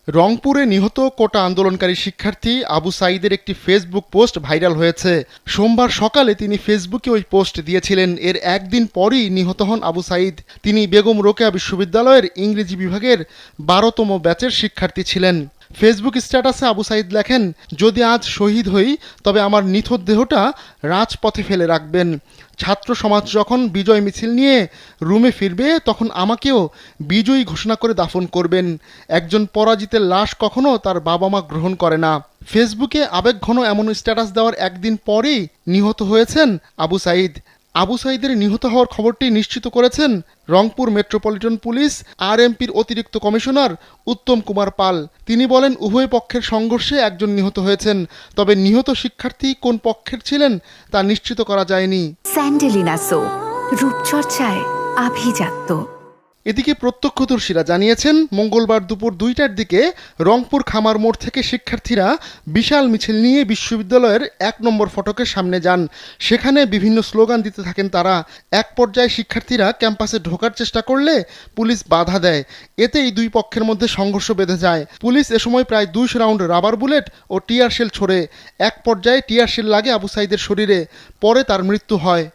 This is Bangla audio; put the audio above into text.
রংপুরে নিহত কোটা আন্দোলনকারী শিক্ষার্থী আবু সাঈদের একটি ফেসবুক পোস্ট ভাইরাল হয়েছে। সোমবার সকালে তিনি ফেসবুকে ওই পোস্ট দিয়েছিলেন। এর একদিন পরই নিহত হন আবু সাঈদ। তিনি বেগম রোকেয়া বিশ্ববিদ্যালয়ের ইংরেজি বিভাগের 12তম ব্যাচের শিক্ষার্থী ছিলেন। ফেসবুক স্ট্যাটাসে আবু সাঈদ লেখেন, যদি আজ শহীদ হই তবে আমার নিথর দেহটা রাজপথে ফেলে রাখবেন। ছাত্র সমাজ যখন বিজয় মিছিল নিয়ে রুমে ফিরবে তখন আমাকেও বিজয়ী ঘোষণা করে দাফন করবেন। একজন পরাজিতের লাশ কখনো তার বাবা মা গ্রহণ করে না। ফেসবুকে আবেগঘন এমন স্ট্যাটাস দেওয়ার একদিন পরেই নিহত হয়েছেন আবু সাঈদ। আবু সাঈদের নিহত হওয়ার খবরটি নিশ্চিত করেছেন রংপুর মেট্রোপলিটন পুলিশ আরএমপির অতিরিক্ত কমিশনার উত্তম কুমার পাল। তিনি বলেন, উভয় পক্ষের সংঘর্ষে একজন নিহত হয়েছেন, তবে নিহত শিক্ষার্থী কোন পক্ষের ছিলেন তা নিশ্চিত করা যায়নি। স্যান্ডেলিনা সো, রূপচর্চায় আভিজাত্য। এদিকে প্রত্যক্ষদর্শীরা জানিয়েছেন, মঙ্গলবার দুপুর 2টার দিকে রংপুর খামার মোড় থেকে শিক্ষার্থীরা বিশাল মিছিল নিয়ে বিশ্ববিদ্যালয়ের 1 নম্বর ফটকের সামনে যান। সেখানে বিভিন্ন স্লোগান দিতে থাকেন তারা। এক পর্যায়ে শিক্ষার্থীরা ক্যাম্পাসে ঢোকার চেষ্টা করলে পুলিশ বাধা দেয়। এতেই দুই পক্ষের মধ্যে সংঘর্ষ বেঁধে যায়। পুলিশ এ সময় প্রায় 200 রাউন্ড রাবার বুলেট ও টিয়ার শেল ছোড়ে। এক পর্যায়ে টিয়ার শেল লাগে আবু সাঈদের শরীরে। পরে তার মৃত্যু হয়।